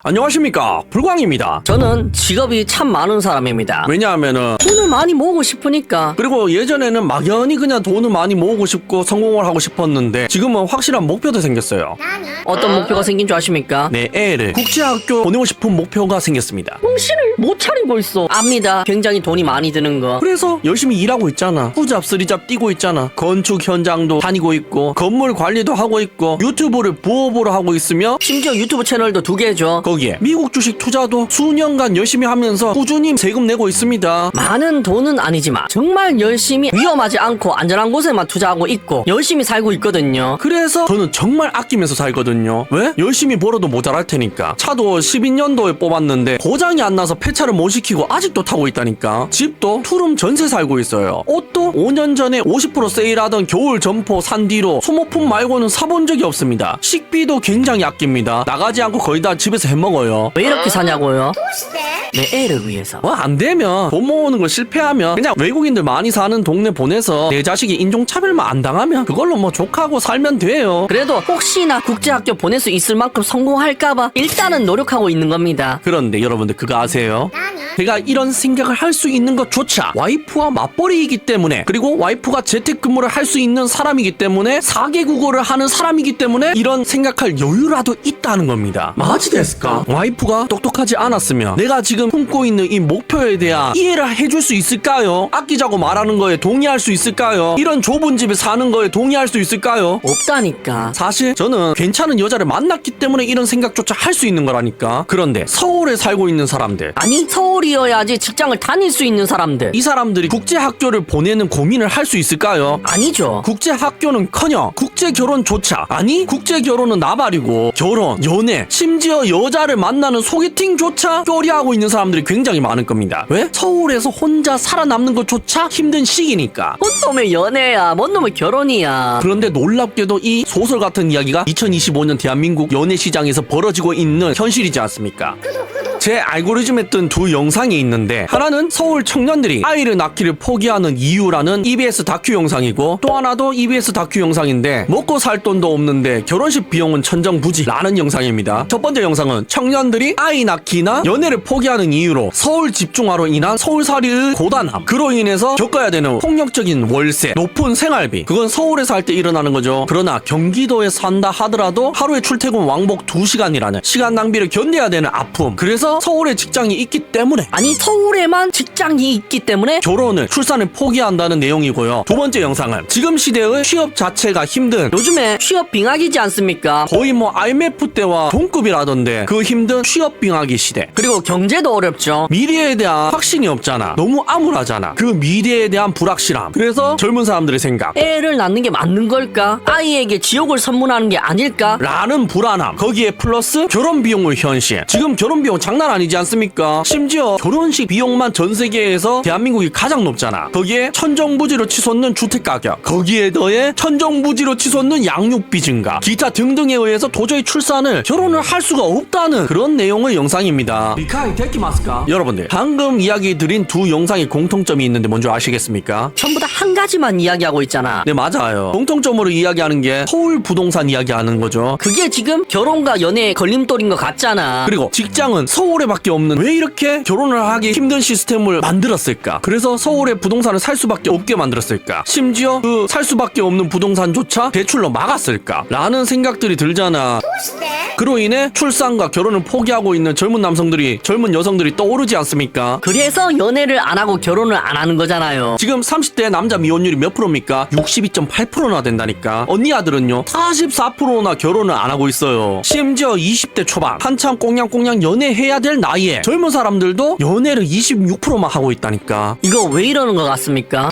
안녕하십니까, 불광입니다. 저는 직업이 참 많은 사람입니다. 왜냐하면은 돈을 많이 모으고 싶으니까. 그리고 예전에는 막연히 그냥 돈을 많이 모으고 싶고 성공을 하고 싶었는데 지금은 확실한 목표도 생겼어요. 어떤 목표가 생긴 줄 아십니까? 내 애를 국제학교 보내고 싶은 목표가 생겼습니다. 정신을 못 차리고 있어. 압니다. 굉장히 돈이 많이 드는 거. 그래서 열심히 일하고 있잖아. 후잡 쓰리잡 뛰고 있잖아. 건축 현장도 다니고 있고 건물 관리도 하고 있고 유튜브를 부업으로 하고 있으며 심지어 유튜브 채널도 2개죠. 거기에 미국 주식 투자도 수년간 열심히 하면서 꾸준히 세금 내고 있습니다. 많은 돈은 아니지만 정말 열심히 위험하지 않고 안전한 곳에만 투자하고 있고 열심히 살고 있거든요. 그래서 저는 정말 아끼면서 살거든요. 왜? 열심히 벌어도 모자랄 테니까. 차도 12년도에 뽑았는데 고장이 안 나서 폐차를 못 시키고 아직도 타고 있다니까. 집도 투룸 전세 살고 있어요. 옷도 5년 전에 50% 세일하던 겨울 점포 산 뒤로 소모품 말고는 사본 적이 없습니다. 식비도 굉장히 아낍니다. 나가지 않고 거의 다 집에서 해먹어요. 왜 이렇게 사냐고요? 내 애를 위해서. 뭐 안 되면 돈 모으는 거 실패하면 그냥 외국인들 많이 사는 동네 보내서 내 자식이 인종차별만 안 당하면 그걸로 뭐 족하고 살면 돼요. 그래도 혹시나 국제학교 보낼 수 있을 만큼 성공할까봐 일단은 노력하고 있는 겁니다. 그런데 여러분들 그거 아세요? 제가 이런 생각을 할 수 있는 것조차 와이프와 맞벌이이기 때문에, 그리고 와이프가 재택근무를 할 수 있는 사람이기 때문에, 4개 국어를 하는 사람이기 때문에 이런 생각할 여유라도 있다는 겁니다. 마지 됐을까? 와이프가 똑똑하지 않았으면 내가 지금 품고 있는 이 목표에 대한 이해를 해줄 수 있을까요? 아끼자고 말하는 거에 동의할 수 있을까요? 이런 좁은 집에 사는 거에 동의할 수 있을까요? 없다니까. 사실 저는 괜찮은 여자를 만났기 때문에 이런 생각조차 할 수 있는 거라니까. 그런데 서울에 살고 있는 사람들, 아니 서울이어야지 직장을 다닐 수 있는 사람들. 이 사람들이 국제학교를 보내는 고민을 할 수 있을까요? 아니죠. 국제학교는커녕 국제결혼조차, 아니 국제결혼은 나발이고 결혼, 연애, 심지어 여자를 만나는 소개팅조차 꺼려하고 있는 사람들이 굉장히 많을 겁니다. 왜? 서울에서 혼자 살아남는 것조차 힘든 시기니까. 뭔 놈의 연애야, 뭔 놈의 결혼이야. 그런데 놀랍게도 이 소설 같은 이야기가 2025년 대한민국 연애 시장에서 벌어지고 있는 현실이지 않습니까? 제 알고리즘에 뜬 두 영상이 있는데, 하나는 서울 청년들이 아이를 낳기를 포기하는 이유라는 EBS 다큐 영상이고, 또 하나도 EBS 다큐 영상인데 먹고 살 돈도 없는데 결혼식 비용은 천정부지라는 영상입니다. 첫 번째 영상은 청년들이 아이 낳기나 연애를 포기하는 이유로 서울 집중화로 인한 서울살이의 고단함, 그로 인해서 겪어야 되는 폭력적인 월세, 높은 생활비, 그건 서울에 살 때 일어나는 거죠. 그러나 경기도에 산다 하더라도 하루에 출퇴근 왕복 2시간이라는 시간 낭비를 견뎌야 되는 아픔, 그래서 서울에 직장이 있기 때문에, 아니 서울에만 직장이 있기 때문에 결혼을, 출산을 포기한다는 내용이고요. 두 번째 영상은 지금 시대의 취업 자체가 힘든, 요즘에 취업 빙하기지 않습니까? 거의 뭐 IMF 때와 동급이라던데 그 힘든 취업 빙하기 시대, 그리고 경제도 어렵죠. 미래에 대한 확신이 없잖아. 너무 암울하잖아. 그 미래에 대한 불확실함. 그래서 젊은 사람들의 생각, 애를 낳는 게 맞는 걸까? 아이에게 지옥을 선물하는 게 아닐까? 라는 불안함, 거기에 플러스 결혼 비용의 현실. 지금 결혼 비용 장난 아니지 않습니까? 심지어 결혼식 비용만 전 세계에서 대한민국이 가장 높잖아. 거기에 천정부지로 치솟는 주택 가격, 거기에 더해 천정부지로 치솟는 양육비 증가, 기타 등등에 의해서 도저히 출산을, 결혼을 할 수가 없다는 그런 내용의 영상입니다. 리카이 데키마스까? 여러분들, 방금 이야기 드린 두 영상의 공통점이 있는데 뭔지 아시겠습니까? 전부 다 한 가지만 이야기하고 있잖아. 네, 맞아요. 공통점으로 이야기하는 게 서울 부동산 이야기하는 거죠. 그게 지금 결혼과 연애의 걸림돌인 것 같잖아. 그리고 직장은 서울에밖에 없는, 왜 이렇게 결혼을 하기 힘든 시스템을 만들었을까? 그래서 서울에 부동산을 살 수밖에 없게 만들었을까? 심지어 그 살 수밖에 없는 부동산조차 대출로 막았을까? 라는 생각들이 들잖아. 그로 인해 출산과 결혼을 포기하고 있는 젊은 남성들이, 젊은 여성들이 떠오르지 않습니까? 그래서 연애를 안 하고 결혼을 안 하는 거잖아요. 지금 30대 남자 미혼율이 몇 프로입니까? 62.8%나 된다니까. 언니 아들은요 44%나 결혼을 안 하고 있어요. 심지어 20대 초반 한참 꽁냥꽁냥 연애해야 될 나이에 젊은 사람들도 연애를 26%만 하고 있다니까. 이거 왜 이러는 것 같습니까?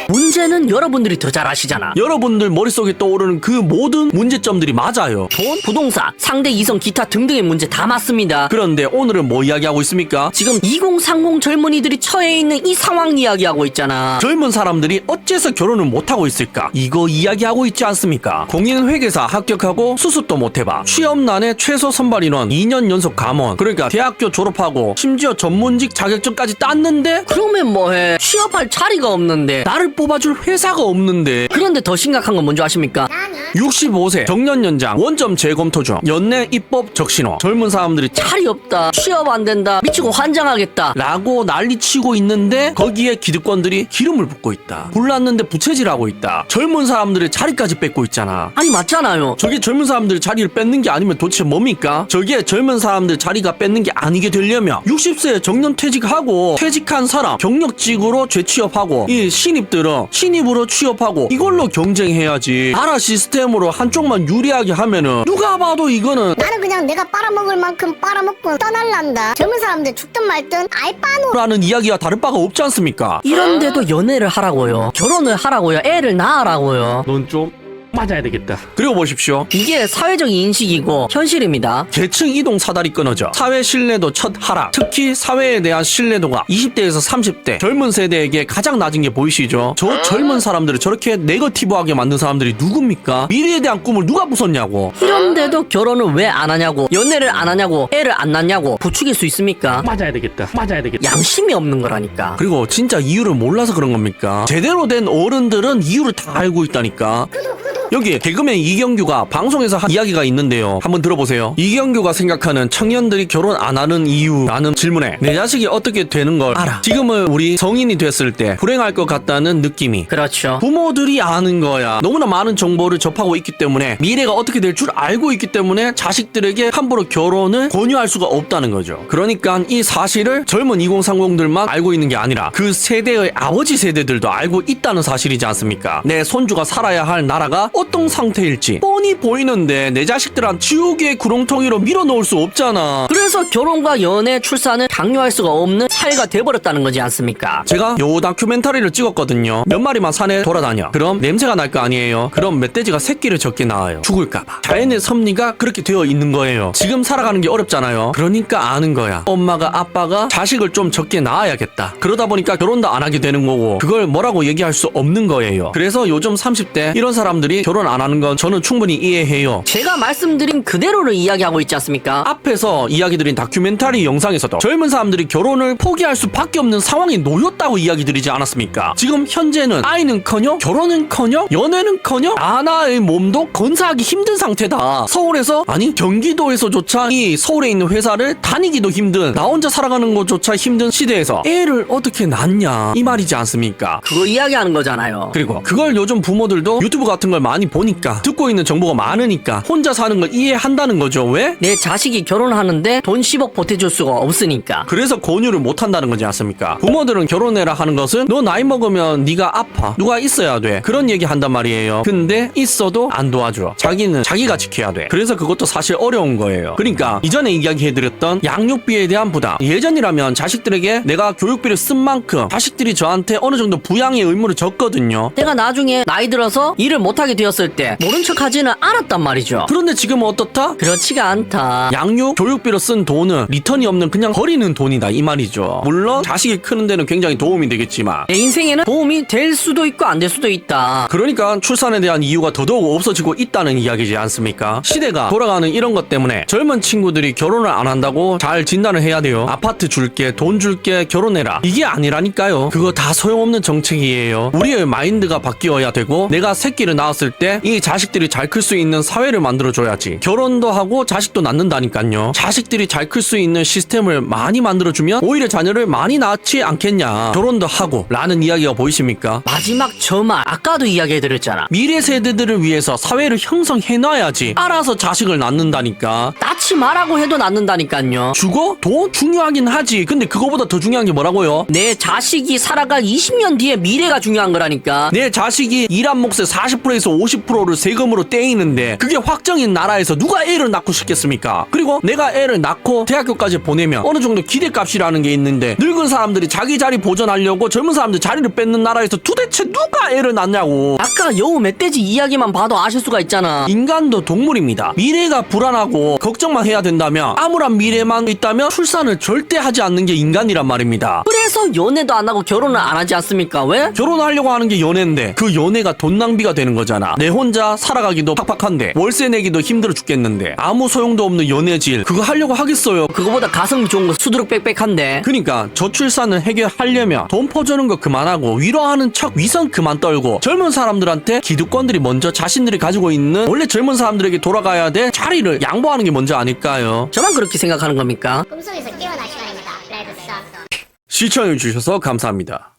문제는 여러분들이 더 잘 아시잖아. 여러분들 머릿속에 떠오르는 그 모든 문제점들이 맞아요. 돈, 부동산, 상대 이성, 기타 등등의 문제 다 맞습니다. 그런데 오늘은 뭐 이야기하고 있습니까? 지금 2030 젊은이들이 처해 있는 이 상황 이야기하고 있잖아. 젊은 사람들이 어째서 결혼을 못하고 있을까? 이거 이야기하고 있지 않습니까? 공인회계사 합격하고 수습도 못해봐. 취업난에 최소 선발 인원 2년 연속 감원. 그러니까 대학교 졸업하고 심지어 전문직 자격증까지 땄는데, 그러면 뭐해? 취업할 자리가 없는데, 나를 뽑아줄 회사가 없는데. 그런데 더 심각한 건 뭔지 아십니까? 65세 정년 연장 원점 재검토 중 연내 입법 적신호 젊은 사람들이 자리 없다, 취업 안 된다, 미치고 환장하겠다. 라고 난리치고 있는데 거기에 기득권들이 기름을 붓고 있다. 불났는데 부채질하고 있다. 젊은 사람들의 자리까지 뺏고 있잖아. 아니 맞잖아요. 저게 젊은 사람들 자리를 뺏는 게 아니면 도대체 뭡니까? 저게 젊은 사람들 자리가 뺏는 게 아니게 되려면 60세에 정년 퇴직하고 퇴직한 사람 경력직으로 재취업하고 이 신입들은 신입으로 취업하고 이걸로 경쟁해야지. 나라 시스템으로 한쪽만 유리하게 하면은 누가 봐도 이거는 나는 그냥 내가 빨아먹을 만큼 빨아먹고 떠날란다. 젊은 사람들 죽든 말든 알바노. 라는 이야기와 다를 바가 없지 않습니까? 이런데도 연애를 하라고요, 결혼을 하라고요, 애를 낳으라고요. 넌 좀 맞아야 되겠다. 그리고 보십시오. 이게 사회적 인식이고 현실입니다. 계층 이동 사다리 끊어져 사회 신뢰도 첫 하락. 특히 사회에 대한 신뢰도가 20대에서 30대 젊은 세대에게 가장 낮은 게 보이시죠? 저 젊은 사람들을 저렇게 네거티브하게 만든 사람들이 누굽니까? 미래에 대한 꿈을 누가 부쉈냐고. 이런데도 결혼을 왜 안 하냐고, 연애를 안 하냐고, 애를 안 낳냐고 부추길 수 있습니까? 맞아야 되겠다. 맞아야 되겠다. 양심이 없는 거라니까. 그리고 진짜 이유를 몰라서 그런 겁니까? 제대로 된 어른들은 이유를 다 알고 있다니까. 여기 개그맨 이경규가 방송에서 한 이야기가 있는데요. 한번 들어보세요. 이경규가 생각하는 청년들이 결혼 안 하는 이유라는 질문에 내 자식이 어떻게 되는 걸 알아. 지금은 우리 성인이 됐을 때 불행할 것 같다는 느낌이. 그렇죠. 부모들이 아는 거야. 너무나 많은 정보를 접하고 있기 때문에 미래가 어떻게 될 줄 알고 있기 때문에 자식들에게 함부로 결혼을 권유할 수가 없다는 거죠. 그러니까 이 사실을 젊은 2030들만 알고 있는 게 아니라 그 세대의 아버지 세대들도 알고 있다는 사실이지 않습니까? 내 손주가 살아야 할 나라가 어떤 상태일지 뻔히 보이는데 내 자식들한 지옥의 구렁텅이로 밀어넣을 수 없잖아. 그래서 결혼과 연애, 출산을 강요할 수가 없는 사회가 돼버렸다는 거지 않습니까? 제가 요 다큐멘터리를 찍었거든요. 몇 마리만 산에 돌아다녀. 그럼 냄새가 날 거 아니에요. 그럼 멧돼지가 새끼를 적게 낳아요. 죽을까봐. 자연의 섭리가 그렇게 되어 있는 거예요. 지금 살아가는 게 어렵잖아요. 그러니까 아는 거야. 엄마가 아빠가 자식을 좀 적게 낳아야겠다. 그러다 보니까 결혼도 안 하게 되는 거고 그걸 뭐라고 얘기할 수 없는 거예요. 그래서 요즘 30대 이런 사람들이 결혼 안 하는 건 저는 충분히 이해해요. 제가 말씀드린 그대로를 이야기하고 있지 않습니까? 앞에서 이야기드린 다큐멘터리 영상에서도 젊은 사람들이 결혼을 포기할 수밖에 없는 상황에 놓였다고 이야기 드리지 않았습니까? 지금 현재는 아이는커녕 결혼은커녕 연애는커녕 아나의 몸도 건사하기 힘든 상태다. 서울에서 아니 경기도에서조차 이 서울에 있는 회사를 다니기도 힘든 나 혼자 살아가는 것조차 힘든 시대에서 애를 어떻게 낳냐 이 말이지 않습니까? 그거 이야기하는 거잖아요. 그리고 그걸 요즘 부모들도 유튜브 같은 걸 많이 보니까 듣고 있는 정보가 많으니까 혼자 사는 걸 이해한다는 거죠. 왜? 내 자식이 결혼하는데 돈 10억 보태줄 수가 없으니까. 그래서 권유를 못 한다는 거지 않습니까? 부모들은 결혼해라 하는 것은 너 나이 먹으면 네가 아파 누가 있어야 돼 그런 얘기 한단 말이에요. 근데 있어도 안 도와줘. 자기는 자기가 지켜야 돼. 그래서 그것도 사실 어려운 거예요. 그러니까 이전에 이야기해드렸던 양육비에 대한 부담. 예전이라면 자식들에게 내가 교육비를 쓴 만큼 자식들이 저한테 어느 정도 부양의 의무를 졌거든요. 내가 나중에 나이 들어서 일을 못하게 되었을 때 모른 척하지는 않았단 말이죠. 그런데 지금은 어떻다? 그렇지가 않다. 양육 교육비로 쓴 돈은 리턴이 없는 그냥 버리는 돈이다 이 말이죠. 물론 자식이 크는 데는 굉장히 도움이 되겠지만 내 인생에는 도움이 될 수도 있고 안 될 수도 있다. 그러니까 출산에 대한 이유가 더더욱 없어지고 있다는 이야기지 않습니까? 시대가 돌아가는 이런 것 때문에 젊은 친구들이 결혼을 안 한다고 잘 진단을 해야 돼요. 아파트 줄게 돈 줄게 결혼해라 이게 아니라니까요. 그거 다 소용없는 정책이에요. 우리의 마인드가 바뀌어야 되고 내가 새끼를 낳았을 때 이 자식들이 잘 클 수 있는 사회를 만들어줘야지. 결혼도 하고 자식도 낳는다니까요. 자식들이 잘 클 수 있는 시스템을 많이 만들어주면 오히려 자녀를 많이 낳지 않겠냐. 결혼도 하고 라는 이야기가 보이십니까? 마지막 저 말 아까도 이야기해드렸잖아. 미래 세대들을 위해서 사회를 형성해놔야지 알아서 자식을 낳는다니까. 낳지 마라고 해도 낳는다니까요. 죽어? 돈? 중요하긴 하지. 근데 그거보다 더 중요한 게 뭐라고요? 내 자식이 살아갈 20년 뒤에 미래가 중요한 거라니까. 내 자식이 일한 몫의 40%에서 50%를 세금으로 떼이는데 그게 확정인 나라에서 누가 애를 낳고 싶겠습니까? 그리고 내가 애를 낳고 대학교까지 보내면 어느 정도 기대값이라는 게 있는데 늙은 사람들이 자기 자리 보존하려고 젊은 사람들 자리를 뺏는 나라에서 도대체 누가 애를 낳냐고. 아까 여우 멧돼지 이야기만 봐도 아실 수가 있잖아. 인간도 동물입니다. 미래가 불안하고 걱정만 해야 된다면 암울한 미래만 있다면 출산을 절대 하지 않는 게 인간이란 말입니다. 그래서 연애도 안 하고 결혼을 안 하지 않습니까? 왜? 결혼하려고 하는 게 연애인데 그 연애가 돈 낭비가 되는 거잖아. 살아. 내 혼자 살아가기도 팍팍한데 월세 내기도 힘들어 죽겠는데 아무 소용도 없는 연애질 그거 하려고 하겠어요. 그거보다 가성비 좋은 거 수두룩 빽빽한데. 그러니까 저출산을 해결하려면 돈 퍼주는 거 그만하고 위로하는 척 위선 그만 떨고 젊은 사람들한테 기득권들이 먼저 자신들이 가지고 있는 원래 젊은 사람들에게 돌아가야 될 자리를 양보하는 게 먼저 아닐까요? 저만 그렇게 생각하는 겁니까? 꿈속에서 깨어날 시간입니다. 레드 썬. 시청해주셔서 감사합니다.